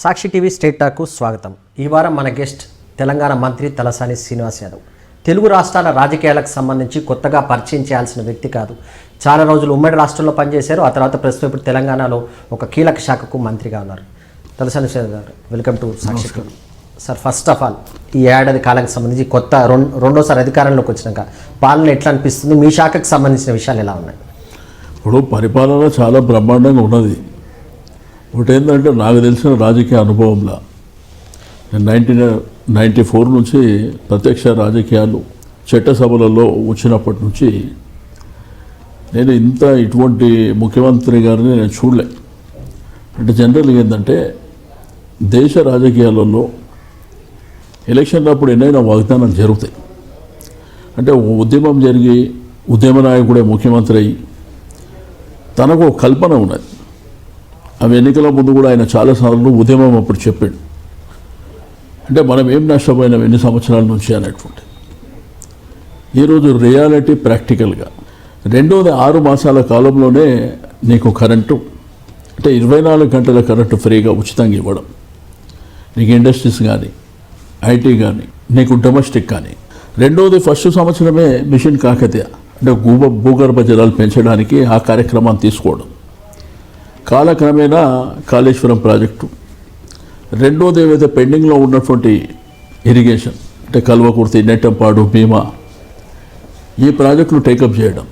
సాక్షి TV state టాక్కు స్వాగతం. ఈ వారం మన గెస్ట్ తెలంగాణ మంత్రి తలసాని శ్రీనివాస్ యాదవ్. తెలుగు రాష్ట్రాల రాజకీయాలకు సంబంధించి కొత్తగా పరిచయం చేయాల్సిన వ్యక్తి కాదు. చాలా రోజులు ఉమ్మడి రాష్ట్రంలో పనిచేశారు. ఆ తర్వాత ప్రస్తుతం ఇప్పుడు తెలంగాణలో ఒక కీలక శాఖకు మంత్రిగా ఉన్నారు. తలసాని శ్రీనివాస్ గారు, welcome to Sakshi TV. Sir, first of all ఈ ఏడాది కాలానికి సంబంధించి కొత్త రెండోసారి అధికారంలోకి వచ్చినాక పాలన ఎట్లా అనిపిస్తుంది? మీ శాఖకు సంబంధించిన విషయాలు ఎలా ఉన్నాయి? ఇప్పుడు పరిపాలన చాలా బ్రహ్మాండంగా ఉన్నది. ఒకటేంటంటే నాకు తెలిసిన రాజకీయ అనుభవంలో నేను 1994 నుంచి ప్రత్యక్ష రాజకీయాలు చట్టసభలలో వచ్చినప్పటి నుంచి నేను ఇటువంటి ముఖ్యమంత్రి గారిని నేను చూడలే. అంటే జనరల్గా ఏంటంటే దేశ రాజకీయాలలో ఎలక్షన్ అప్పుడు ఎన్నైనా వాగ్దానాలు జరుగుతాయి. అంటే ఉద్యమం జరిగి ఉద్యమ నాయకుడే ముఖ్యమంత్రి అయ్యి తనకు ఒక కల్పన ఉన్నది. అవి ఎన్నికల ముందు కూడా ఆయన చాలాసార్లు ఉద్యమం అప్పుడు చెప్పాడు. అంటే మనం ఏం నష్టపోయినాం ఎన్ని సంవత్సరాల నుంచి అనేటువంటి. ఈరోజు రియాలిటీ ప్రాక్టికల్గా రెండోది 6 మాసాల కాలంలోనే నీకు కరెంటు అంటే 24 గంటల కరెంటు ఫ్రీగా ఉచితంగా ఇవ్వడం, నీకు ఇండస్ట్రీస్ కానీ ఐటీ కానీ నీకు డొమెస్టిక్ కానీ. రెండోది ఫస్ట్ సంవత్సరమే మిషన్ కాకతీయ అంటే భూగర్భ జలాలు పెంచడానికి ఆ కార్యక్రమాన్ని తీసుకోవడం. కాలక్రమేణా కాళేశ్వరం ప్రాజెక్టు. రెండోది ఏవైతే పెండింగ్లో ఉన్నటువంటి ఇరిగేషన్ అంటే కల్వకుర్తి, నెట్టంపాడు, భీమా ఈ ప్రాజెక్టులు టేకప్ చేయడం.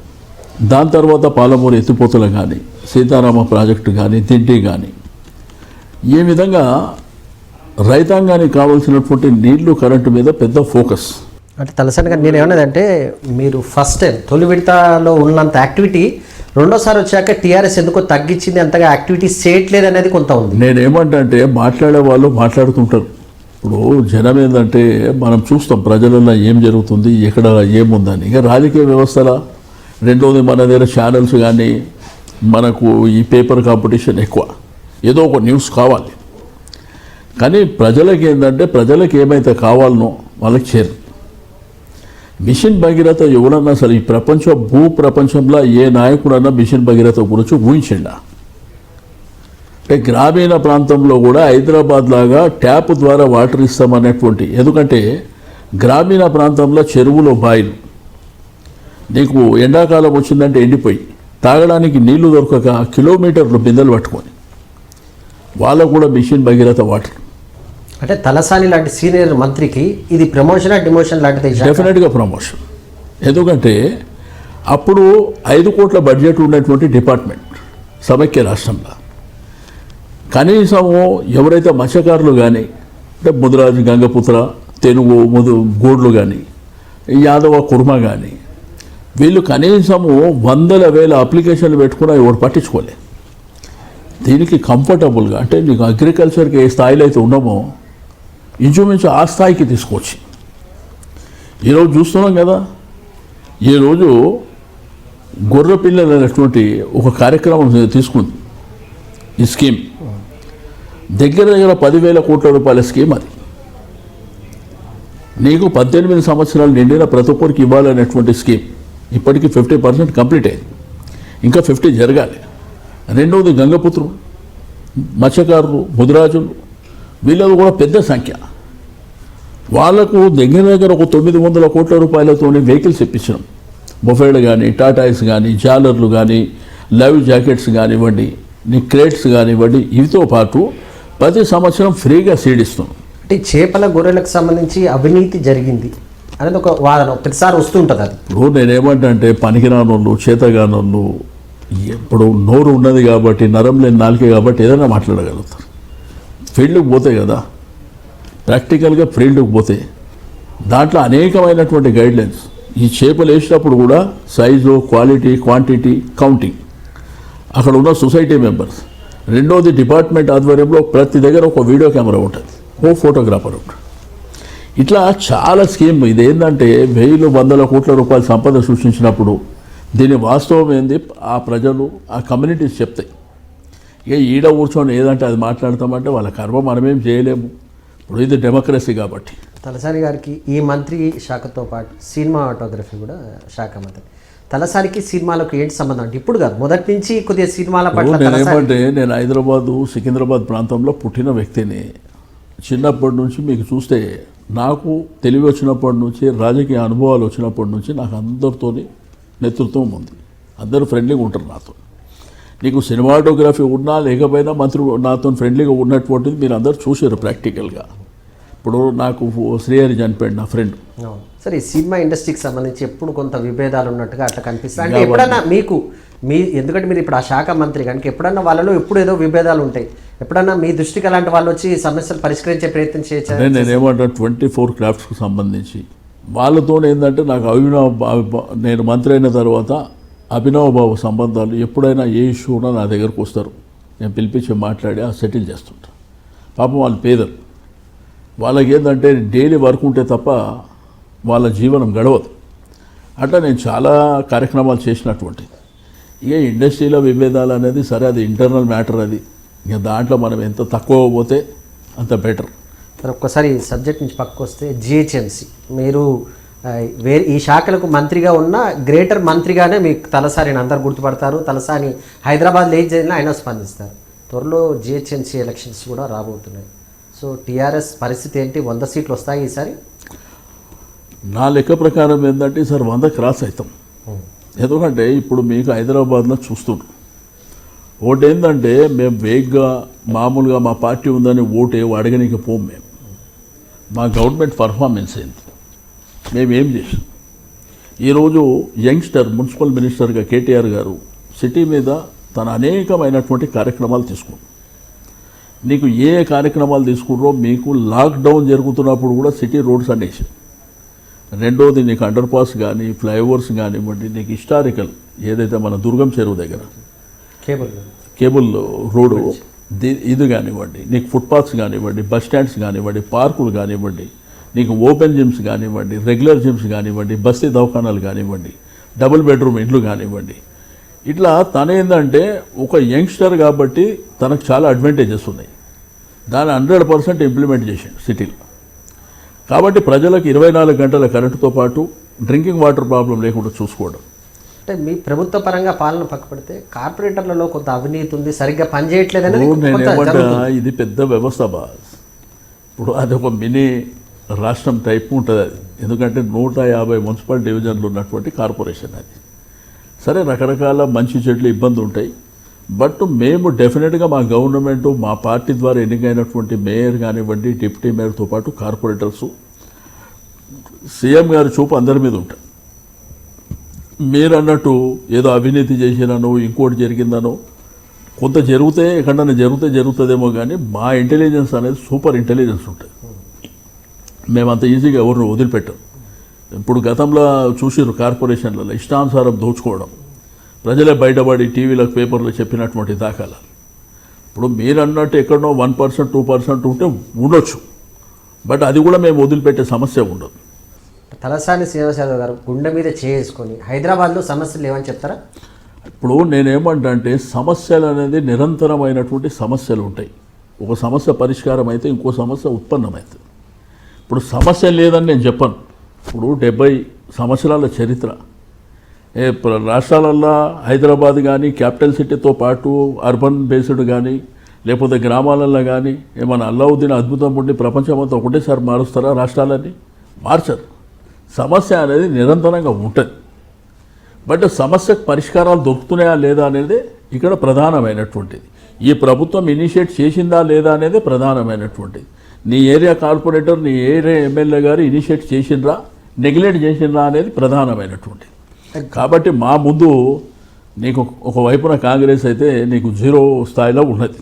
దాని తర్వాత పాలమూరు ఎత్తిపోతలు కానీ సీతారామ ప్రాజెక్టు కానీ దిండి కానీ ఈ విధంగా రైతాంగానికి కావాల్సినటువంటి నీళ్లు కరెంటు మీద పెద్ద ఫోకస్. అంటే తలసాని గారు, నేను ఏమన్నదంటే మీరు ఫస్ట్ టైం తొలి విడతలో ఉన్నంత యాక్టివిటీ రెండోసారి వచ్చాక టీఆర్ఎస్ ఎందుకో తగ్గించింది, అంతగా యాక్టివిటీ చేయట్లేదు అనేది కొంత ఉంది. నేనేమంటే మాట్లాడే వాళ్ళు మాట్లాడుతుంటారు. ఇప్పుడు జనం ఏంటంటే మనం చూస్తాం ప్రజలలో ఏం జరుగుతుంది, ఎక్కడ ఏముందని. ఇక రాజకీయ వ్యవస్థల రెండోది మన దగ్గర ఛానల్స్ కానీ మనకు ఈ పేపర్ కాంపిటీషన్ ఎక్కువ, ఏదో ఒక న్యూస్ కావాలి. కానీ ప్రజలకి ఏంటంటే ప్రజలకు ఏమైతే కావాలనో వాళ్ళకి చేరు. మిషన్ భగీరథ ఎవరన్నా అసలు ఈ భూప్రపంచంలో ఏ నాయకుడన్నా మిషన్ భగీరథ గురించి ఊహించిండా? అంటే గ్రామీణ ప్రాంతంలో కూడా హైదరాబాద్ లాగా ట్యాప్ ద్వారా వాటర్ ఇస్తామనేటువంటి. ఎందుకంటే గ్రామీణ ప్రాంతంలో చెరువులో బాయిలు నీకు ఎండాకాలం వచ్చిందంటే ఎండిపోయి తాగడానికి నీళ్లు దొరకక కిలోమీటర్లు బిందెలు పట్టుకొని వాళ్ళకు కూడా మిషన్ భగీరథ వాటర్. అంటే తలసాని లాంటి సీనియర్ మంత్రికి ఇది ప్రమోషన్ డిమోషన్ లాంటిది? డెఫినెట్గా ప్రమోషన్. ఎందుకంటే అప్పుడు 5 కోట్ల బడ్జెట్ ఉన్నటువంటి డిపార్ట్మెంట్ సమైక్య రాష్ట్రంలో కనీసము ఎవరైతే మత్స్యకారులు కానీ అంటే ముదిరాజు, గంగపుత్ర, తెనుగు, గోడ్లు కానీ యాదవ, కుర్మ కానీ వీళ్ళు కనీసము 100,000 అప్లికేషన్లు పెట్టుకున్నా ఎవరు పట్టించుకోలే. దీనికి కంఫర్టబుల్గా అంటే నీకు అగ్రికల్చర్కి ఏ స్థాయిలో అయితే ఉన్నామో ఇంచుమించు ఆ స్థాయికి తీసుకొచ్చి ఈరోజు చూస్తున్నాం కదా. ఈరోజు గొర్రె పిల్లలు అనేటువంటి ఒక కార్యక్రమం తీసుకుంది. ఈ స్కీమ్ దగ్గర 10,000 కోట్ల రూపాయల స్కీమ్. అది నీకు 18 సంవత్సరాలు నిండిన ప్రతి ఒక్కరికి ఇవ్వాలనేటువంటి స్కీమ్. ఇప్పటికీ 50% కంప్లీట్ అయింది, ఇంకా 50 జరగాలి. రెండవది గంగపుత్రులు, మత్స్యకారులు, ముదిరాజులు వీళ్ళది కూడా పెద్ద సంఖ్య. వాళ్లకు దగ్గర ఒక 900 కోట్ల రూపాయలతోనే వెహికల్స్ ఇప్పించడం. బొఫేలు కానీ, టాటాయిస్ కానీ, జాలర్లు కానీ, లైవ్ జాకెట్స్ కానివ్వండి, క్రేట్స్ కానివ్వండి, ఇవితో పాటు ప్రతి సంవత్సరం ఫ్రీగా సీడ్ ఇస్తున్నాం. అంటే చేపల గొర్రెలకు సంబంధించి అవినీతి జరిగింది అనేది ఒక వాదన ప్రతిసారి వస్తుంటుంది. అది ఇప్పుడు నేనేమంటే పనికిరానోళ్ళు, చేతగానోళ్ళు, ఇప్పుడు నోరు ఉన్నది కాబట్టి, నరం లేని నాలుకే కాబట్టి ఏదైనా మాట్లాడగలుగుతారు. ఫీల్డ్కి పోతే కదా, ప్రాక్టికల్గా ఫీల్డ్కి పోతే దాంట్లో అనేకమైనటువంటి గైడ్లైన్స్. ఈ చేపలు వేసినప్పుడు కూడా సైజు, క్వాలిటీ, క్వాంటిటీ, కౌంటింగ్ అక్కడ ఉన్న సొసైటీ మెంబర్స్. రెండోది డిపార్ట్మెంట్ ఆధ్వర్యంలో ప్రతి దగ్గర ఒక వీడియో కెమెరా ఉంటుంది, ఓ ఫోటోగ్రాఫర్ ఉంటాడు. ఇట్లా చాలా స్కీమ్. ఇదేంటంటే 1,000 కోట్ల రూపాయల సంపద సృష్టించినప్పుడు దీని వాస్తవం ఏంది ఆ ప్రజలు, ఆ కమ్యూనిటీస్ చెప్తాయి. ఇక ఈడ కూర్చొని ఏదంటే అది మాట్లాడతామంటే వాళ్ళ కర్మ మనమేం చేయలేము. ఇప్పుడు ఇది డెమోక్రసీ కాబట్టి. తలసాని గారికి ఈ మంత్రి శాఖతో పాటు సినిమాటోగ్రఫీ కూడా శాఖ మంత్రి. తలసానికి సినిమాలకు ఏంటి సంబంధం అంటే ఇప్పుడు కాదు, మొదటి నుంచి కొద్దిగా సినిమాల పట్ల నేనేమంటే నేను హైదరాబాదు సికింద్రాబాద్ ప్రాంతంలో పుట్టిన వ్యక్తిని. చిన్నప్పటి నుంచి మీకు చూస్తే నాకు తెలివి వచ్చినప్పటి నుంచి, రాజకీయ అనుభవాలు వచ్చినప్పటి నుంచి నాకు అందరితోని నేతృత్వం ఉంది. అందరూ ఫ్రెండ్లీగా ఉంటారు నాతో. నీకు సినిమాటోగ్రఫీ ఉన్నా లేకపోయినా మంత్రులు నాతో ఫ్రెండ్లీగా ఉన్నటువంటిది మీరు అందరూ చూసారు ప్రాక్టికల్గా. ఇప్పుడు నాకు శ్రీహరి చనిపోయాడు నా ఫ్రెండ్. సరే, ఈ సినిమా ఇండస్ట్రీకి సంబంధించి ఎప్పుడు కొంత విభేదాలు ఉన్నట్టుగా అట్లా కనిపిస్తుంది అంటే ఎప్పుడన్నా మీకు ఎందుకంటే మీరు ఇప్పుడు ఆ శాఖ మంత్రి కనుక ఎప్పుడన్నా వాళ్ళలో ఎప్పుడు ఏదో విభేదాలు ఉంటాయి, ఎప్పుడన్నా మీ దృష్టికి అలాంటి వాళ్ళు వచ్చి సమస్యలు పరిష్కరించే ప్రయత్నం చేయొచ్చు? నేనేమంటా 24 క్రాఫ్ట్స్కి సంబంధించి వాళ్ళతో ఏంటంటే నాకు నేను మంత్రి అయిన తర్వాత అభినవభావ సంబంధాలు ఎప్పుడైనా ఏ ఇష్యూ ఉన్నా నా దగ్గరకు వస్తారు. నేను పిలిపించి మాట్లాడి సెటిల్ చేస్తుంటా. పాపం వాళ్ళు పేదలు, వాళ్ళకి ఏంటంటే డైలీ వర్క్ ఉంటే తప్ప వాళ్ళ జీవనం గడవదు. అట్లా నేను చాలా కార్యక్రమాలు చేసినటువంటిది. ఇక ఇండస్ట్రీలో విభేదాలు అనేది సరే, అది ఇంటర్నల్ మ్యాటర్. అది ఇక దాంట్లో మనం ఎంత తక్కువ పోతే అంత బెటర్. మరి ఒక్కసారి సబ్జెక్ట్ నుంచి పక్కకు వస్తే జిహెచ్ఎంసీ మీరు ఈ శాఖలకు మంత్రిగా ఉన్న గ్రేటర్ మంత్రిగానే మీకు తలసారిని అందరు గుర్తుపడతారు. తలసాని హైదరాబాద్లో ఏం జరిగినా ఆయన స్పందిస్తారు. త్వరలో జిహెచ్ఎంసీ ఎలక్షన్స్ కూడా రాబోతున్నాయి. సో టీఆర్ఎస్ పరిస్థితి ఏంటి? 100 సీట్లు వస్తాయి ఈసారి? నా లెక్క ప్రకారం ఏంటంటే ఈసారి 100 క్రాస్ అవుతాం. ఎందుకంటే ఇప్పుడు మీకు హైదరాబాద్లో చూస్తున్నాం. ఓటు ఏంటంటే మేము వేగ్గా మామూలుగా మా పార్టీ ఉందని ఓటే అడగనికి పోం. మేము మా గవర్నమెంట్ పర్ఫార్మెన్స్ ఏంటి, మేమేం చేసాం. ఈరోజు యంగ్స్టర్ మున్సిపల్ మినిస్టర్గా కేటీఆర్ గారు సిటీ మీద తన అనేకమైనటువంటి కార్యక్రమాలు తీసుకున్నారు. నీకు ఏ కార్యక్రమాలు తీసుకున్నారో మీకు లాక్డౌన్ జరుగుతున్నప్పుడు కూడా సిటీ రోడ్స్ అనేసి. రెండోది నీకు అండర్ పాస్ కానీ ఫ్లైఓవర్స్ కానివ్వండి, నీకు హిస్టారికల్ ఏదైతే మన దుర్గం చెరువు దగ్గర కేబుల్ రోడ్డు ఇది కానివ్వండి, నీకు ఫుట్పాత్స్ కానివ్వండి, బస్ స్టాండ్స్ కానివ్వండి, పార్కులు కానివ్వండి, నీకు ఓపెన్ జిమ్స్ కానివ్వండి, రెగ్యులర్ జిమ్స్ కానివ్వండి, బస్తీ దవాఖానాలు కానివ్వండి, డబుల్ బెడ్రూమ్ ఇండ్లు కానివ్వండి. ఇట్లా తనేందంటే ఒక యంగ్స్టర్ కాబట్టి తనకు చాలా అడ్వాంటేజెస్ ఉన్నాయి. దాన్ని 100% ఇంప్లిమెంట్ చేశాడు సిటీలో. కాబట్టి ప్రజలకు 24 గంటల కరెంటుతో పాటు డ్రింకింగ్ వాటర్ ప్రాబ్లం లేకుండా చూసుకోవడం. అంటే మీ ప్రభుత్వ పరంగా పాలన పక్కపడితే కార్పొరేటర్లలో కొంత అవినీతి ఉంది, సరిగ్గా పనిచేయట్లేదని. ఇది పెద్ద వ్యవస్థ బాస్. ఇప్పుడు అది ఒక మినీ రాష్ట్రం టైప్ ఉంటుంది అది. ఎందుకంటే 150 మున్సిపల్ డివిజన్లు ఉన్నటువంటి కార్పొరేషన్ అది. సరే, రకరకాల మంచి చెట్లు ఇబ్బంది ఉంటాయి. బట్ మేము డెఫినెట్గా మా గవర్నమెంట్ మా పార్టీ ద్వారా ఎన్నికైనటువంటి మేయర్ కానివ్వండి, డిప్యూటీ మేయర్తో పాటు కార్పొరేటర్సు, సీఎం గారి చూపు అందరి మీద ఉంటాయి. మీరు అన్నట్టు ఏదో అవినీతి చేసినానో ఇంకోటి జరిగిందనో కొంత జరిగితే ఎక్కడన్నా జరుగుతుందేమో, కానీ మా ఇంటెలిజెన్స్ అనేది సూపర్ ఇంటెలిజెన్స్ ఉంటుంది. మేమంత ఈజీగా ఎవరిని వదిలిపెట్టాం. ఇప్పుడు గతంలో చూసిర్రు కార్పొరేషన్లలో ఇష్టానుసారం దోచుకోవడం, ప్రజలే బయటపడి టీవీలకు పేపర్లో చెప్పినటువంటి దాఖలాలు. ఇప్పుడు మీరు అన్నట్టు ఎక్కడనో 1% 2% ఉంటే ఉండొచ్చు, బట్ అది కూడా మేము వదిలిపెట్టే సమస్య ఉండదు. తలసాని శ్రీనివాస్ యాదవ్ గారు గుండె మీద చేసుకొని హైదరాబాద్లో సమస్యలు లేవని చెప్తారా? ఇప్పుడు నేనేమంటా అంటే సమస్యలు అనేది నిరంతరమైనటువంటి సమస్యలు ఉంటాయి. ఒక సమస్య పరిష్కారం అయితే ఇంకో సమస్య ఉత్పన్నమవుతుంది. ఇప్పుడు సమస్య లేదని నేను చెప్పను. ఇప్పుడు 70 సంవత్సరాల చరిత్ర రాష్ట్రాలల్లో హైదరాబాద్ కానీ క్యాపిటల్ సిటీతో పాటు అర్బన్ బేస్డ్ కానీ లేకపోతే గ్రామాలలో కానీ ఏమైనా అల్లావుద్దీన్ అద్భుతం ఉండి ప్రపంచమంతా ఒకటేసారి మారుస్తారా? రాష్ట్రాలన్నీ మార్చరు. సమస్య అనేది నిరంతరంగా ఉంటుంది. బట్ సమస్యకు పరిష్కారాలు దొరుకుతున్నాయా లేదా అనేది ఇక్కడ ప్రధానమైనటువంటిది. ఈ ప్రభుత్వం ఇనిషియేట్ చేసిందా లేదా అనేది ప్రధానమైనటువంటిది. నీ ఏరియా కార్పొరేటర్, నీ ఏరియా ఎమ్మెల్యే గారు ఇనిషియేట్ చేసిండ్రా, నెగ్లెక్ట్ చేసిండ్రా అనేది ప్రధానమైనటువంటిది. కాబట్టి మా ముందు నీకు ఒకవైపున కాంగ్రెస్ అయితే నీకు 0 స్థాయిలో ఉన్నది.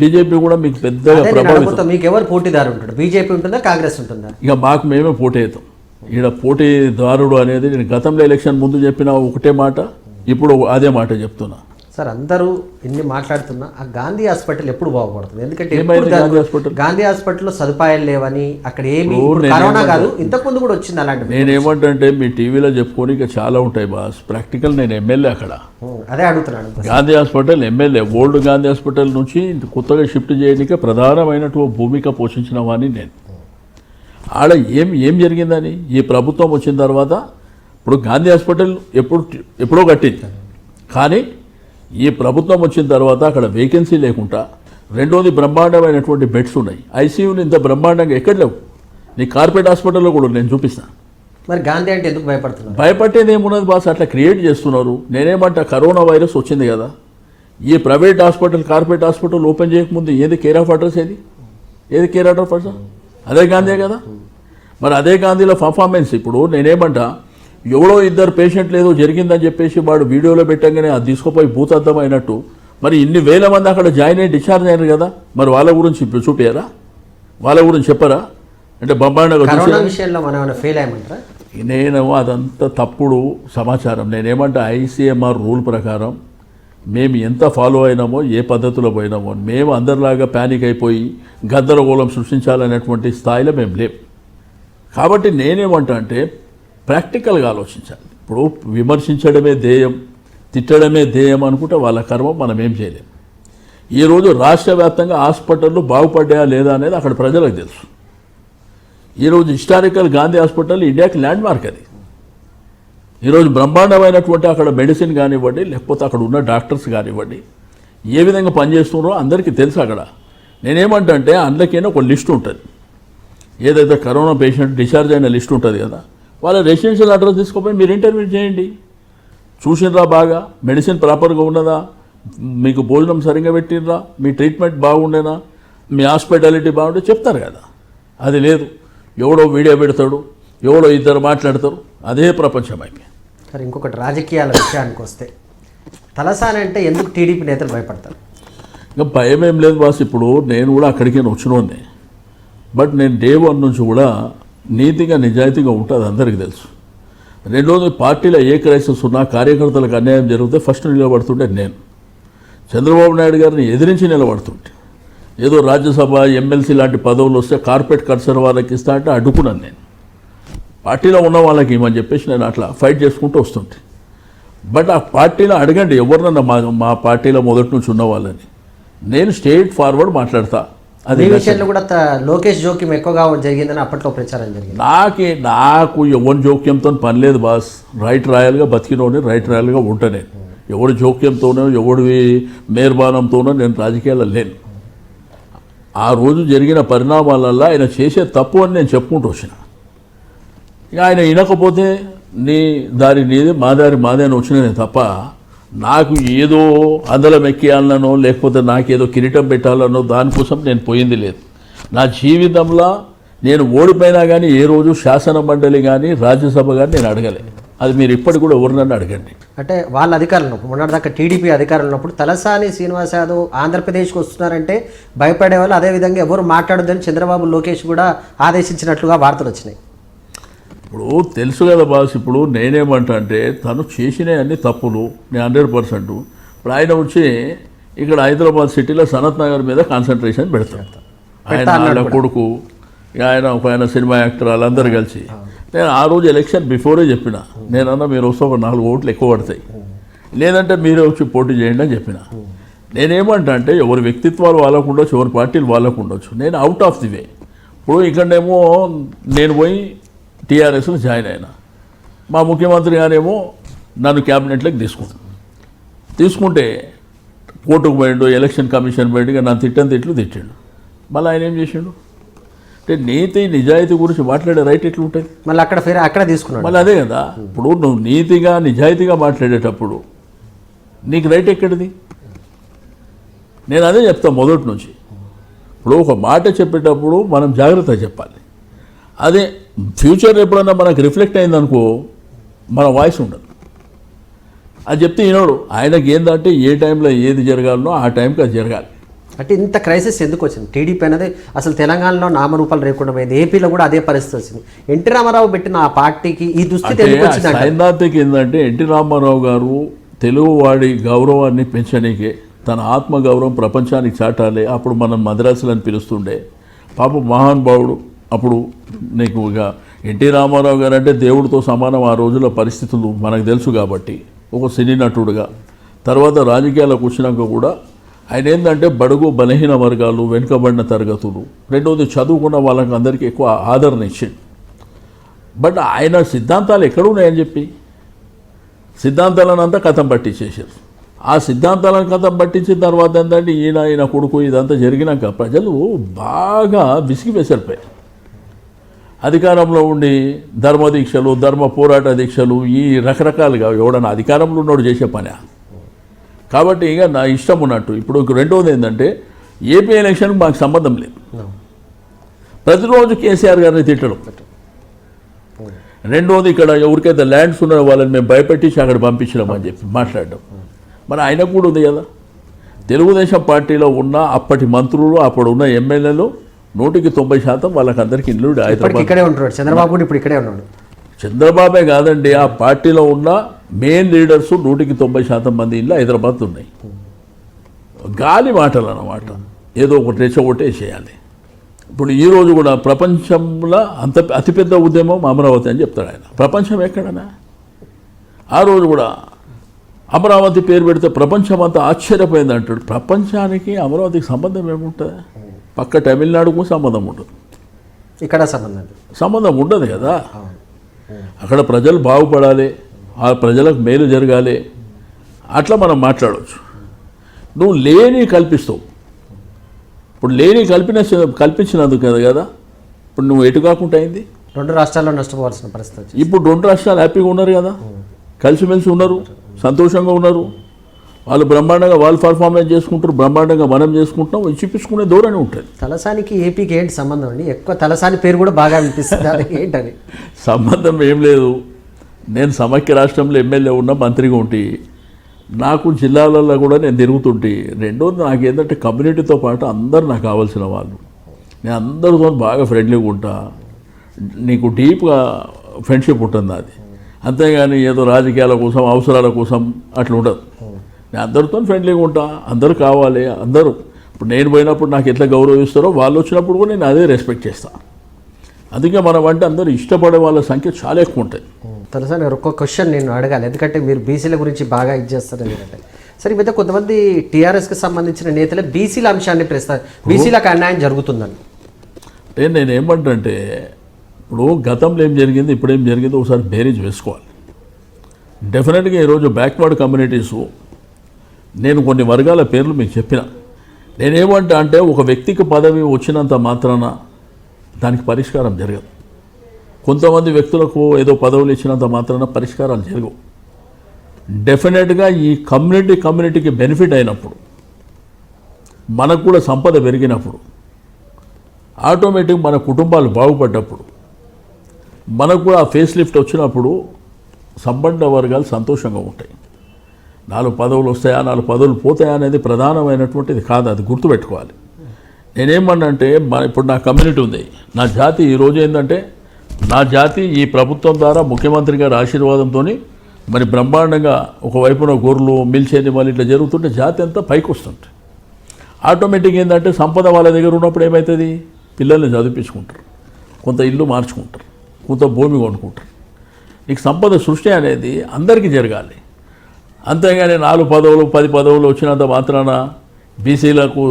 బీజేపీ కూడా మీకు పెద్దగా ప్రభావితం. మీకు ఎవరు పోటీదారు ఉంటాడు? బీజేపీ ఉంటుందా, కాంగ్రెస్ ఉంటుందా? ఇక మాకు మేమే పోటీ అవుతాం. ఇక్కడ పోటీదారుడు అనేది నేను గతంలో ఎలక్షన్ ముందు చెప్పిన ఒకటే మాట, ఇప్పుడు అదే మాట చెప్తున్నా. సార్, అందరూ ఇన్ని మాట్లాడుతున్నా ఆ గాంధీ హాస్పిటల్ ఎప్పుడు బాగుపడుతుంది? ఎందుకంటే గాంధీ హాస్పిటల్లో సదుపాయాలు లేవని, అక్కడ ఏమి కరోనా కాదు ఇంతకుముందు కూడా వచ్చింది అలాంటి. నేనేమంటే మీ టీవీలో చెప్పుకొని ఇక చాలా ఉంటాయి బాస్. ప్రాక్టికల్ నేను ఎమ్మెల్యే అక్కడ, అదే అడుగుతున్నాను. Gandhi hospital MLA, old Gandhi hospital నుంచి కొత్తగా షిఫ్ట్ చేయడానికి ప్రధానమైనటువంటి భూమిక పోషించిన వాడిని నేను. ఆడ ఏం జరిగిందని ఈ ప్రభుత్వం వచ్చిన తర్వాత ఇప్పుడు గాంధీ హాస్పిటల్ ఎప్పుడో కట్టింది, కానీ ఈ ప్రభుత్వం వచ్చిన తర్వాత అక్కడ వేకెన్సీ లేకుండా, రెండోది బ్రహ్మాండమైనటువంటి బెడ్స్ ఉన్నాయి. ఐసీయూని ఇంత బ్రహ్మాండంగా ఎక్కడ లేవు. నీ కార్పొరేట్ హాస్పిటల్లో కూడా నేను చూపిస్తాను. మరి గాంధీ అంటే ఎందుకు భయపడుతున్నారు? భయపడేది ఏమున్నది బాస్, అట్లా క్రియేట్ చేస్తున్నారు. నేనేమంటా, కరోనా వైరస్ వచ్చింది కదా, ఈ private hospital corporate hospital open చేయకముందు ఏది కేర్ ఆఫ్ అడ్రస్, ఏది కేర్ ఆఫ్ అడ్రస్? అదే గాంధీ కదా. మరి అదే గాంధీలో పర్ఫార్మెన్స్. ఇప్పుడు నేనేమంటా, ఎవడో ఇద్దరు పేషెంట్లు ఏదో జరిగిందని చెప్పేసి వాడు వీడియోలో పెట్టగానే అది తీసుకుపోయి భూతద్దం అయినట్టు మరి ఇన్ని వేల మంది అక్కడ జాయిన్ అయ్యి డిశ్చార్జ్ అయ్యారు కదా, మరి వాళ్ళ గురించి ఇప్పుడు చూపారా? వాళ్ళ గురించి చెప్పరా? అంటే కరోనా విషయంలో మనం ఏమైనా ఫెయిల్ అయ్యమంటారా? నేను అదంతా తప్పుడు సమాచారం. నేనేమంటే ఐసీఎంఆర్ రూల్ ప్రకారం మేము ఎంత ఫాలో అయినామో, ఏ పద్ధతిలో పోయినామో, మేము అందరిలాగా ప్యానిక్ అయిపోయి గందరగోళం సృష్టించాలనేటువంటి స్థాయిలో మేము లేవు. కాబట్టి నేనేమంటా అంటే ప్రాక్టికల్గా ఆలోచించాలి. ఇప్పుడు విమర్శించడమే ధ్యేయం, తిట్టడమే ధ్యేయం అనుకుంటే వాళ్ళ కర్మ మనం ఏం చేయలేము. ఈరోజు రాష్ట్ర వ్యాప్తంగా హాస్పిటళ్ళు బాగుపడ్డాయా లేదా అనేది అక్కడ ప్రజలకు తెలుసు. ఈరోజు హిస్టారికల్ గాంధీ హాస్పిటల్ ఇండియాకి ల్యాండ్ మార్క్. అది ఈరోజు బ్రహ్మాండమైనటువంటి అక్కడ మెడిసిన్ కానివ్వండి, లేకపోతే అక్కడ ఉన్న డాక్టర్స్ కానివ్వండి, ఏ విధంగా పనిచేస్తున్నారో అందరికీ తెలుసు. అక్కడ నేనేమంటా అంటే అందులోకైనా ఒక లిస్ట్ ఉంటుంది. ఏదైతే కరోనా పేషెంట్ డిశ్చార్జ్ అయిన లిస్ట్ ఉంటుంది కదా, వాళ్ళ రెసిడెన్షియల్ అడ్రస్ తీసుకుపోయి మీరు ఇంటర్వ్యూ చేయండి. చూసినరా బాగా, మెడిసిన్ ప్రాపర్గా ఉన్నదా, మీకు భోజనం సరిగ్గా పెట్టినరా, మీ ట్రీట్మెంట్ బాగుండేనా, మీ హాస్పిటాలిటీ బాగుంటే చెప్తారు కదా. అది లేదు, ఎవడో వీడియో పెడతాడు, ఎవడో ఇద్దరు మాట్లాడతారు, అదే ప్రపంచం అయిపోయింది. సరే, ఇంకొకటి రాజకీయాల విషయానికి వస్తే తలసాని అంటే ఎందుకు టీడీపీ నేతలు భయపడతారు? ఇంకా భయం ఏం లేదు బాస్. ఇప్పుడు నేను కూడా అక్కడికి వచ్చినోడిని, బట్ నేను డే 1 నుంచి కూడా నీతిగా నిజాయితీగా ఉంటుంది, అందరికీ తెలుసు. రెండోది, పార్టీలో ఏ క్రైసిస్ ఉన్నా, కార్యకర్తలకు అన్యాయం జరిగితే ఫస్ట్ నిలబడుతుంటే నేను చంద్రబాబు నాయుడు గారిని ఎదిరించి నిలబడుతుంటే. ఏదో రాజ్యసభ ఎమ్మెల్సీ లాంటి పదవులు వస్తే కార్పొరేట్ కల్చర్ వాళ్ళకి ఇస్తా అంటే అడ్డుకున్నాను నేను. పార్టీలో ఉన్న వాళ్ళకి ఇవ్వమని చెప్పేసి నేను అట్లా ఫైట్ చేసుకుంటూ వస్తుంటే. బట్ ఆ పార్టీలో అడగండి ఎవరినన్నా మా పార్టీలో మొదటి నుంచి ఉన్న వాళ్ళని, నేను స్ట్రెయిట్ ఫార్వర్డ్ మాట్లాడతా. అది విషయంలో కూడా లోకేష్ జోక్యం ఎక్కువగా జరిగిందని అప్పట్లో ప్రచారం జరిగింది. నాకు ఎవరి జోక్యంతో పని లేదు బాస్. రైట్ రాయల్గా బతికినోని రైట్ రాయల్గా ఉంటా నేను. ఎవడి జోక్యంతోనో ఎవడి మేర్బానంతోనో నేను రాజకీయాల్లో లేను. ఆ రోజు జరిగిన పరిణామాలల్లో ఆయన చేసే తప్పు అని నేను చెప్పుకుంటూ వచ్చిన. ఇక ఆయన వినకపోతే నీ దారి నీది, మా దారి మాదే అని వచ్చిన తప్ప నాకు ఏదో అందలం ఎక్కియాలనో లేకపోతే నాకేదో కిరీటం పెట్టాలనో దానికోసం నేను పోయింది లేదు. నా జీవితంలో నేను ఓడిపోయినా కానీ ఏ రోజు శాసన మండలి కానీ రాజ్యసభ కానీ నేను అడగలేదు. అది మీరు ఇప్పటికి కూడా ఎవరినన్నా అడగండి. అంటే వాళ్ళ అధికారులు ఉన్నప్పుడు, మొన్నటిదాకా టీడీపీ అధికారులు ఉన్నప్పుడు తలసాని శ్రీనివాస్ యాదవ్ ఆంధ్రప్రదేశ్కి వస్తున్నారంటే భయపడే వాళ్ళు, అదేవిధంగా ఎవరు మాట్లాడొద్దని చంద్రబాబు లోకేష్ కూడా ఆదేశించినట్లుగా వార్తలు వచ్చినాయి. ఇప్పుడు తెలుసు కదా బాస్. ఇప్పుడు నేనేమంటా అంటే తను చేసినవి అన్ని తప్పులు, నేను 100%. ఇప్పుడు ఆయన వచ్చి ఇక్కడ హైదరాబాద్ సిటీలో సనత్ నగర్ మీద కాన్సన్ట్రేషన్ పెడతాడు. ఆయన కొడుకు, ఆయన సినిమా యాక్టర్, వాళ్ళందరూ కలిసి. నేను ఆ రోజు ఎలక్షన్ బిఫోరే చెప్పిన, నేనన్నా మీరు వస్తే ఒక 4 ఓట్లు ఎక్కువ పడతాయి, లేదంటే మీరే వచ్చి పోటీ చేయండి అని చెప్పిన. నేనేమంటా అంటే ఎవరి వ్యక్తిత్వాలు వాళ్ళకు ఉండొచ్చు, ఎవరి పార్టీలు వాళ్ళకు ఉండొచ్చు. నేను అవుట్ ఆఫ్ ది వే. ఇప్పుడు ఇక్కడనేమో నేను పోయి టీఆర్ఎస్లో జాయిన్ అయినా, మా ముఖ్యమంత్రి గారేమో నన్ను క్యాబినెట్లోకి తీసుకుంటే కోర్టుకు పోయిండు, ఎలక్షన్ కమిషన్ పోయిండు, ఇక నన్ను తిట్లు తిట్టిండు. మళ్ళీ ఆయన ఏం చేసిండు అంటే నీతి నిజాయితీ గురించి మాట్లాడే రైట్ ఎట్లా ఉంటుంది? మళ్ళీ అక్కడ తీసుకున్నాడు. మళ్ళీ అదే కదా. ఇప్పుడు నువ్వు నీతిగా నిజాయితీగా మాట్లాడేటప్పుడు నీకు రైట్ ఎక్కడిది? నేను అదే చెప్తాను మొదటి నుంచి. ఇప్పుడు ఒక మాట చెప్పేటప్పుడు మనం జాగ్రత్తగా చెప్పాలి. అదే ఫ్యూచర్ ఎప్పుడన్నా మనకు రిఫ్లెక్ట్ అయిందనుకో మన వాయిస్ ఉండదు. అది చెప్తే ఈనాడు ఆయనకి ఏంటంటే ఏ టైంలో ఏది జరగాలనో ఆ టైంకి అది జరగాలి. అంటే ఇంత క్రైసిస్ ఎందుకు వచ్చింది? టీడీపీ అనేది అసలు తెలంగాణలో నామరూపాలు లేకుండా పోయింది, ఏపీలో కూడా అదే పరిస్థితి వచ్చింది. ఎన్టీ రామారావు పెట్టిన ఆ పార్టీకి ఈ దుస్థితి ఎందుకు వచ్చింది? సైద్ధాంతిక ఏంటంటే ఎన్టీ రామారావు గారు తెలుగువాడి గౌరవాన్ని పెంచనీకే, తన ఆత్మగౌరవం ప్రపంచానికి చాటాలి. అప్పుడు మనం మద్రాసులు అని పిలుస్తుండే. పాప మహానుభావుడు. అప్పుడు నీకు ఇక ఎన్టీ రామారావు గారు అంటే దేవుడితో సమానం ఆ రోజుల పరిస్థితులు మనకు తెలుసు. కాబట్టి ఒక సినీ నటుడుగా తర్వాత రాజకీయాలకు వచ్చినాక కూడా ఆయన ఏంటంటే బడుగు బలహీన వర్గాలు, వెనుకబడిన తరగతులు, రెండవది చదువుకున్న వాళ్ళకి అందరికీ ఎక్కువ ఆదరణ ఇచ్చింది. బట్ ఆయన సిద్ధాంతాలు ఎక్కడున్నాయని చెప్పి సిద్ధాంతాలను అంతా కథం పట్టించేసారు. ఆ సిద్ధాంతాలను కథం పట్టించిన తర్వాత ఏంటంటే ఈయన కొడుకు ఇదంతా జరిగినాక ప్రజలు బాగా విసిగి వేసరిపోయారు. అధికారంలో ఉండి ధర్మదీక్షలు, ధర్మ పోరాట దీక్షలు, ఈ రకరకాలుగా ఎవడన్నా అధికారంలో ఉన్నోడు చేసే పని. కాబట్టి ఇక నా ఇష్టం ఉన్నట్టు. ఇప్పుడు రెండవది ఏంటంటే ఏపీ ఎలక్షన్కి మాకు సంబంధం లేదు. ప్రతిరోజు కేసీఆర్ గారిని తిట్టడం. రెండోది ఇక్కడ ఎవరికైతే ల్యాండ్స్ ఉన్నారో వాళ్ళని మేము భయపెట్టించి అక్కడ పంపించడం అని చెప్పి మాట్లాడడం. మరి ఆయనకు కూడా ఉంది కదా. తెలుగుదేశం పార్టీలో ఉన్న అప్పటి మంత్రులు, అప్పుడు ఉన్న ఎమ్మెల్యేలు 100% వాళ్ళకందరికీ ఇల్లు హైదరాబాద్ ఇక్కడే ఉంటున్నాడు. చంద్రబాబు కూడా ఇప్పుడు ఇక్కడే ఉన్నాడు. చంద్రబాబే కాదండి, ఆ పార్టీలో ఉన్న మెయిన్ లీడర్స్ 100% మంది ఇల్లు హైదరాబాద్ ఉన్నాయి. గాలి మాటలు అన్నమాట. ఏదో ఒకటి రెచ్చగొట్టేసేయాలి. ఇప్పుడు ఈరోజు కూడా ప్రపంచంలో అతిపెద్ద ఉద్యమం అమరావతి అని చెప్తాడు ఆయన. ప్రపంచం ఎక్కడనా? ఆ రోజు కూడా అమరావతి పేరు పెడితే ప్రపంచం అంతా ఆశ్చర్యపోయింది అంటాడు. ప్రపంచానికి అమరావతికి సంబంధం ఏముంటుంది? పక్క తమిళనాడుకు సంబంధం ఉంటుంది, ఇక్కడ సంబంధం ఉండదు కదా. అక్కడ ప్రజలు బాగుపడాలి, ఆ ప్రజలకు మేలు జరగాలి, అట్లా మనం మాట్లాడవచ్చు. నువ్వు లేని కల్పిస్తావు. ఇప్పుడు లేని కల్పించినందుకు కదా ఇప్పుడు నువ్వు ఎటు కాకుండా అయింది. 2 రాష్ట్రాల్లో నష్టపోవాల్సిన పరిస్థితి. ఇప్పుడు 2 రాష్ట్రాలు హ్యాపీగా ఉన్నారు కదా, కలిసిమెలిసి ఉన్నారు, సంతోషంగా ఉన్నారు. వాళ్ళు బ్రహ్మాండంగా వాళ్ళు పర్ఫార్మెన్స్ చేసుకుంటారు, బ్రహ్మాండంగా మనం చేసుకుంటున్నాం. చూపించుకునే ధోరణి ఉంటుంది. తలసానికి ఏపీకి ఏంటి సంబంధం అండి? ఎక్కువ తలసాని పేరు కూడా బాగా వినిపిస్తుంది, అది ఏంటని? సంబంధం ఏం లేదు. నేను సమైక్య రాష్ట్రంలో ఎమ్మెల్యే ఉన్న మంత్రిగా ఉంటే నాకు జిల్లాలలో కూడా నేను తిరుగుతుంటే. రెండోది నాకు ఏంటంటే కమ్యూనిటీతో పాటు అందరు నాకు కావాల్సిన వాళ్ళు. నేను అందరితో బాగా ఫ్రెండ్లీగా ఉంటా. నీకు డీప్గా ఫ్రెండ్షిప్ ఉంటుంది అది. అంతేగాని ఏదో రాజకీయాల కోసం, అవసరాల కోసం అట్లా ఉండదు. నేను అందరితో ఫ్రెండ్లీగా ఉంటా. అందరూ కావాలి, అందరూ. ఇప్పుడు నేను పోయినప్పుడు నాకు ఎట్లా గౌరవిస్తారో వాళ్ళు వచ్చినప్పుడు కూడా నేను అదే రెస్పెక్ట్ చేస్తాను. అందుకే మనం అంటే అందరూ ఇష్టపడే వాళ్ళ సంఖ్య చాలా ఎక్కువ ఉంటుంది. తెలుసా, నేను ఒక్క క్వశ్చన్ నేను అడగాలి, ఎందుకంటే మీరు బీసీల గురించి బాగా చేస్తారు. ఎందుకంటే సరే, ఈ మధ్య కొంతమంది టీఆర్ఎస్కి సంబంధించిన నేతలు బీసీల అంశాన్ని బీసీలకు అన్యాయం జరుగుతుందని. నేనేమంటే ఇప్పుడు గతంలో ఏం జరిగింది, ఇప్పుడు ఏం జరిగిందో ఒకసారి బేరీజ్ వేసుకోవాలి. డెఫినెట్గా ఈరోజు బ్యాక్వర్డ్ కమ్యూనిటీసు, నేను కొన్ని వర్గాల పేర్లు మీకు చెప్పిన. నేనేమంటా అంటే ఒక వ్యక్తికి పదవి వచ్చినంత మాత్రాన దానికి పరిష్కారం జరగదు. కొంతమంది వ్యక్తులకు ఏదో పదవులు ఇచ్చినంత మాత్రాన పరిష్కారాలు జరగవు. డెఫినెట్గా ఈ కమ్యూనిటీకి బెనిఫిట్ అయినప్పుడు, మనకు కూడా సంపద పెరిగినప్పుడు, ఆటోమేటిక్ మన కుటుంబాలు బాగుపడ్డప్పుడు, మనకు కూడా ఆ ఫేస్ లిఫ్ట్ వచ్చినప్పుడు సంబంధ వర్గాలు సంతోషంగా ఉంటాయి. 4 పదవులు వస్తాయా, 4 పదవులు పోతాయా అనేది ప్రధానమైనటువంటిది కాదు. అది గుర్తుపెట్టుకోవాలి. నేనేమన్నంటే ఇప్పుడు నా కమ్యూనిటీ ఉంది, నా జాతి. ఈరోజు ఏంటంటే నా జాతి ఈ ప్రభుత్వం ద్వారా ముఖ్యమంత్రి గారి ఆశీర్వాదంతో మరి బ్రహ్మాండంగా ఒకవైపున గొర్రెలు మిల్చేది మళ్ళీ ఇట్లా జరుగుతుంటే జాతి అంతా పైకి వస్తుంది. ఆటోమేటిక్ ఏంటంటే సంపద వాళ్ళ దగ్గర ఉన్నప్పుడు ఏమవుతుంది? పిల్లల్ని చదివించుకుంటారు, కొంత ఇల్లు మార్చుకుంటారు, కొంత భూమి కొనుక్కుంటారు. నీకు సంపద సృష్టి అనేది అందరికీ జరగాలి. అంతేగాని 4 పదవులు 10 పదవులు వచ్చినంత మాత్రాన, బీసీలకు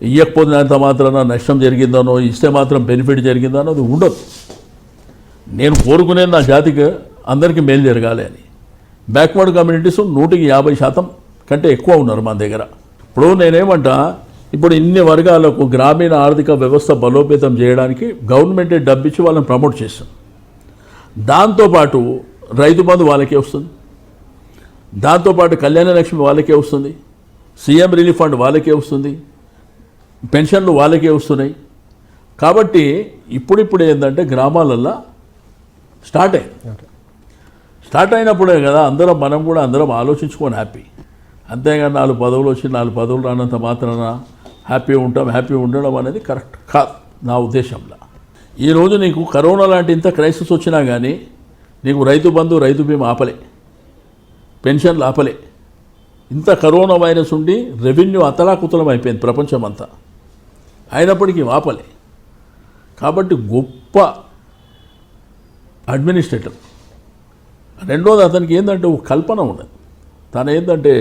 ఇవ్వకపోయినంత మాత్రాన నష్టం జరిగిందనో, ఇస్తే మాత్రం బెనిఫిట్ జరిగిందో అన్నది ఉండదు. నేను కోరుకునేది నా జాతికి అందరికీ మేలు జరగాలి అని. బ్యాక్వర్డ్ కమ్యూనిటీస్ 150% కంటే ఎక్కువ ఉన్నారు మన దగ్గర. ఇప్పుడు నేనేమంటా, ఇప్పుడు ఇన్ని వర్గాలకు గ్రామీణ ఆర్థిక వ్యవస్థ బలోపేతం చేయడానికి గవర్నమెంటే డబ్బిచ్చి వాళ్ళని ప్రమోట్ చేస్తాం. దాంతోపాటు రైతు బంధు వాళ్ళకే వస్తుంది, దాంతోపాటు కళ్యాణ లక్ష్మి వాళ్ళకే వస్తుంది, సీఎం రిలీఫ్ ఫండ్ వాళ్ళకే వస్తుంది, పెన్షన్లు వాళ్ళకే వస్తున్నాయి. కాబట్టి ఇప్పుడు ఏంటంటే గ్రామాలల్లో స్టార్ట్ అయినప్పుడే కదా మనం కూడా అందరం ఆలోచించుకొని హ్యాపీ. అంతేగాని 4 పదవులు వచ్చి 4 పదవులు రానంత మాత్రాన హ్యాపీ ఉండడం అనేది కరెక్ట్ కాదు నా ఉద్దేశంలో. ఈరోజు నీకు కరోనా లాంటి ఇంత క్రైసిస్ వచ్చినా కానీ నీకు రైతు బంధు, రైతు బీమా ఆపలే, పెన్షన్లు ఆపలే. ఇంత కరోనా వైరస్ ఉండి రెవెన్యూ అతలాకుతలం అయిపోయింది ప్రపంచం అంతా, అయినప్పటికీ ఆపలే. కాబట్టి గొప్ప అడ్మినిస్ట్రేటర్. రెండోది అతనికి ఏంటంటే ఒక కల్పన ఉండదు. తను ఏంటంటే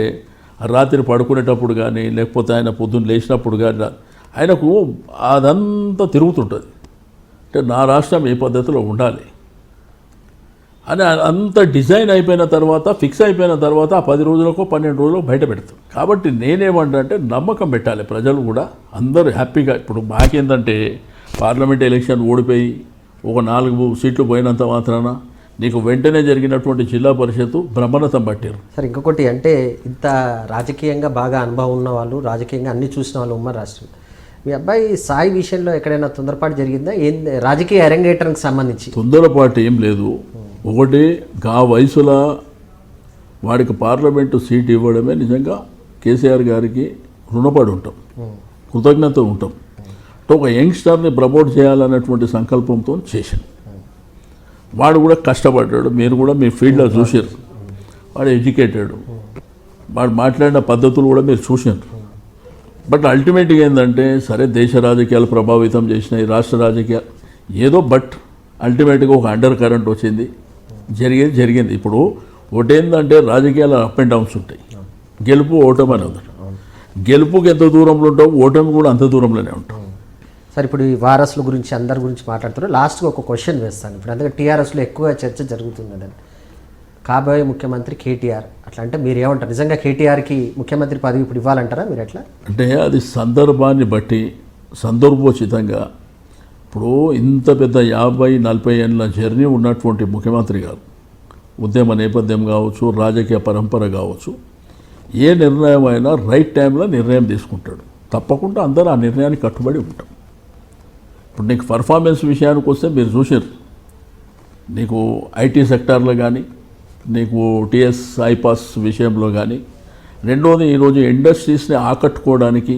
రాత్రి పడుకునేటప్పుడు కానీ లేకపోతే ఆయన పొద్దున్న లేచినప్పుడు కానీ ఆయనకు అదంతా తిరుగుతుంటుంది. అంటే నా రాష్ట్రం ఏ పద్ధతిలో ఉండాలి, అని అంత డిజైన్ అయిపోయిన తర్వాత ఫిక్స్ అయిపోయిన తర్వాత ఆ 10 రోజులకో 12 రోజులకు బయట పెడతాం. కాబట్టి నేనేమంటే నమ్మకం పెట్టాలి ప్రజలు కూడా అందరూ హ్యాపీగా. ఇప్పుడు మాకేందంటే పార్లమెంట్ ఎలక్షన్ ఓడిపోయి ఒక 4 సీట్లు పోయినంత మాత్రాన నీకు వెంటనే జరిగినటువంటి జిల్లా పరిషత్తు బ్రహ్మరథం పట్టారు. సార్ ఇంకొకటి అంటే ఇంత రాజకీయంగా బాగా అనుభవం ఉన్న వాళ్ళు, రాజకీయంగా అన్ని చూసిన వాళ్ళు ఉమ్మడి రాష్ట్రం, మీ అబ్బాయి సాయి విషయంలో ఎక్కడైనా తొందరపాటు జరిగిందా? ఏం రాజకీయ అరంగేట్రానికి సంబంధించి తొందరపాటు ఏం లేదు. ఒకటి గా వయసులో వాడికి పార్లమెంటు సీట్ ఇవ్వడమే నిజంగా కేసీఆర్ గారికి రుణపడి ఉంటాం, కృతజ్ఞత ఉంటాం. ఒక యంగ్స్టర్ని ప్రమోట్ చేయాలన్నటువంటి సంకల్పంతో చేశాను. వాడు కూడా కష్టపడ్డాడు. మీరు కూడా మీ ఫీల్డ్లో చూసారు. వాడు ఎడ్యుకేటెడ్, వాడు మాట్లాడిన పద్ధతులు కూడా మీరు చూసారు. బట్ అల్టిమేట్గా ఏంటంటే సరే దేశ రాజకీయాలు ప్రభావితం చేసినాయి, రాష్ట్ర రాజకీయాలు ఏదో, బట్ అల్టిమేట్గా ఒక అండర్ కరెంట్ వచ్చింది, జరిగింది. ఇప్పుడు ఒకటేందంటే రాజకీయాలు అప్ అండ్ డౌన్స్ ఉంటాయి, గెలుపు ఓటమి అనేది. గెలుపుకి ఎంత దూరంలో ఉంటాం, ఓటమి కూడా అంత దూరంలోనే ఉంటాం. సార్ ఇప్పుడు ఈ వారసుల గురించి అందరి గురించి మాట్లాడుతున్నారు. లాస్ట్గా ఒక క్వశ్చన్ వేస్తాను. ఇప్పుడు అందుకే టీఆర్ఎస్లో ఎక్కువ చర్చ జరుగుతున్నదని, కాబోయే ముఖ్యమంత్రి కేటీఆర్, అట్లా అంటే మీరు ఏమంటారు? నిజంగా కేటీఆర్కి ముఖ్యమంత్రి పదవి ఇప్పుడు ఇవ్వాలంటారా మీరు? ఎట్లా అంటే అది సందర్భాన్ని బట్టి సందర్భోచితంగా. ఇప్పుడు ఇంత పెద్ద 50-40 ఏళ్ళ జర్నీ ఉన్నటువంటి ముఖ్యమంత్రి గారు, ఉద్యమ నేపథ్యం కావచ్చు, రాజకీయ పరంపర కావచ్చు, ఏ నిర్ణయం అయినా రైట్ టైంలో నిర్ణయం తీసుకుంటాడు. తప్పకుండా అందరూ ఆ నిర్ణయానికి కట్టుబడి ఉంటాం. ఇప్పుడు నీకు పర్ఫార్మెన్స్ విషయానికి వస్తే మీరు చూసారు, నీకు ఐటీ సెక్టార్లో కానీ, నీకు టీఎస్ ఐపాస్ విషయంలో కానీ, రెండోది ఈరోజు ఇండస్ట్రీస్ని ఆకట్టుకోవడానికి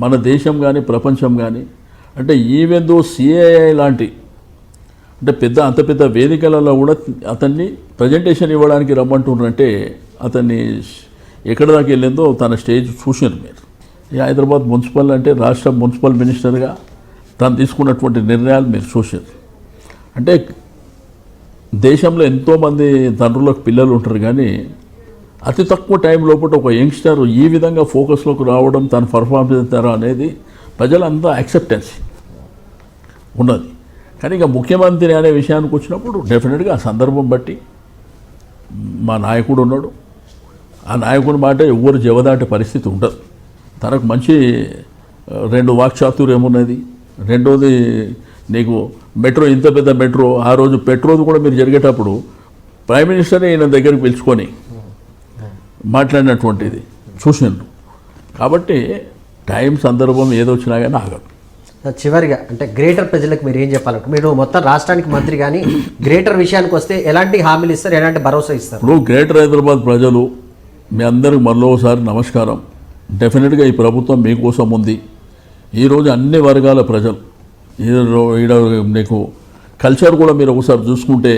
మన దేశం కానీ ప్రపంచం కానీ, అంటే ఈవెన్ దో సిఏఐ లాంటి అంటే అంత పెద్ద వేదికలలో కూడా అతన్ని ప్రజెంటేషన్ ఇవ్వడానికి రమ్మంటున్నారంటే అతన్ని ఎక్కడి దాకా వెళ్ళిందో తన స్టేజ్ చూసారు మీరు. ఈ హైదరాబాద్ మున్సిపల్ అంటే రాష్ట్ర మున్సిపల్ మినిస్టర్గా తను తీసుకున్నటువంటి నిర్ణయాలు మీరు చూసారు. అంటే దేశంలో ఎంతోమంది తండ్రులకు పిల్లలు ఉంటారు, కానీ అతి తక్కువ టైం లోపల ఒక యంగ్స్టర్ ఈ విధంగా ఫోకస్లోకి రావడం, తను పర్ఫార్మ్ చేస్తారా అనేది ప్రజలంతా యాక్సెప్టెన్స్ ఉన్నది. కానీ ఇక ముఖ్యమంత్రి అనే విషయానికి వచ్చినప్పుడు డెఫినెట్గా ఆ సందర్భం బట్టి మా నాయకుడు ఉన్నాడు. ఆ నాయకుడి మాట ఎవ్వరు జవదాటే పరిస్థితి ఉండదు. తనకు మంచి 2 వాక్చాతుర్యం ఉన్నది. రెండోది నీకు మెట్రో, ఇంత పెద్ద మెట్రో, ఆ రోజు పెట్రోల్ కూడా మీరు జరిగేటప్పుడు ప్రైమ్ మినిస్టర్ని ఈయన దగ్గరికి పిలుచుకొని మాట్లాడినటువంటిది చూసిండ్రు. కాబట్టి టైం సందర్భం ఏదొచ్చినా కానీ ఆగదు. చివరిగా అంటే గ్రేటర్ ప్రజలకు మీరు ఏం చెప్పాలంటే, మీరు మొత్తం రాష్ట్రానికి మంత్రి, కానీ గ్రేటర్ విషయానికి వస్తే ఎలాంటి హామీలు ఇస్తారు, ఎలాంటి భరోసా ఇస్తారు? ఇప్పుడు గ్రేటర్ హైదరాబాద్ ప్రజలు మీ అందరికి మరోసారి నమస్కారం. డెఫినెట్గా ఈ ప్రభుత్వం మీకోసం ఉంది. ఈరోజు అన్ని వర్గాల ప్రజలు, ఈడ నీకు కల్చర్ కూడా మీరు ఒకసారి చూసుకుంటే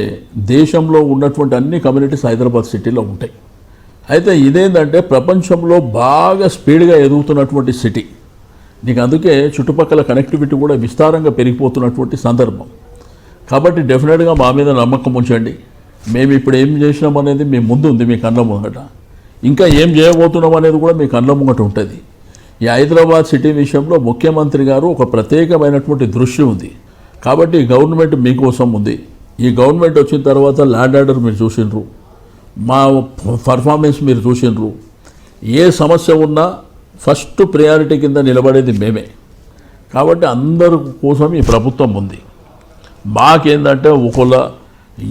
దేశంలో ఉన్నటువంటి అన్ని కమ్యూనిటీస్ హైదరాబాద్ సిటీలో ఉంటాయి. అయితే ఇదేంటంటే ప్రపంచంలో బాగా స్పీడ్గా ఎదుగుతున్నటువంటి సిటీ. నీకు అందుకే చుట్టుపక్కల కనెక్టివిటీ కూడా విస్తారంగా పెరిగిపోతున్నటువంటి సందర్భం. కాబట్టి డెఫినెట్గా మా మీద నమ్మకం ఉంచండి. మేము ఇప్పుడు ఏం చేసినాం అనేది మీ ముందు ఉంది, మీ కళ్ళ ముంగట. ఇంకా ఏం చేయబోతున్నాం అనేది కూడా మీ కళ్ళ ముంగట ఉంటుంది. ఈ హైదరాబాద్ సిటీ విషయంలో ముఖ్యమంత్రి గారు ఒక ప్రత్యేకమైనటువంటి దృష్టి ఉంది. కాబట్టి ఈ గవర్నమెంట్ మీకోసం ఉంది. ఈ గవర్నమెంట్ వచ్చిన తర్వాత ల్యాండ్ ఆర్డర్ మీరు చూసిండ్రు, మా పర్ఫార్మెన్స్ మీరు చూసిండ్రు. ఏ సమస్య ఉన్నా ఫస్ట్ ప్రయారిటీ కింద నిలబడేది మేమే. కాబట్టి అందరి కోసం ఈ ప్రభుత్వం ఉంది. మాకేందంటే ఒకళ్ళ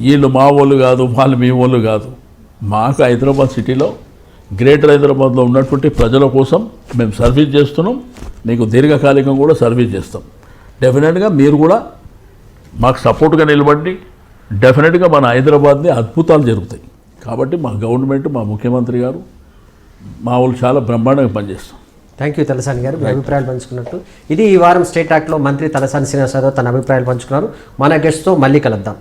వీళ్ళు మా వాళ్ళు కాదు, వాళ్ళు మీ వాళ్ళు కాదు. మాకు హైదరాబాద్ సిటీలో, గ్రేటర్ హైదరాబాద్లో ఉన్నటువంటి ప్రజల కోసం మేము సర్వీస్ చేస్తున్నాం. మీకు దీర్ఘకాలికం కూడా సర్వీస్ చేస్తాం. డెఫినెట్గా మీరు కూడా మాకు సపోర్ట్గా నిలబడి డెఫినెట్గా మన హైదరాబాద్ని అద్భుతాలు జరుగుతాయి. కాబట్టి మా గవర్నమెంట్, మా ముఖ్యమంత్రి గారు, మా వాళ్ళు చాలా బ్రహ్మాండంగా పనిచేస్తాం. థ్యాంక్ యూ తలసాని గారు, మీ అభిప్రాయాలు పంచుకున్నట్టు. ఇది ఈ వారం స్టేట్ టాక్లో మంత్రి తలసాని శ్రీనివాస్ యాదవ్ తన అభిప్రాయాలు పంచుకున్నారు. మన గెస్ట్తో మళ్ళీ కలుద్దాం.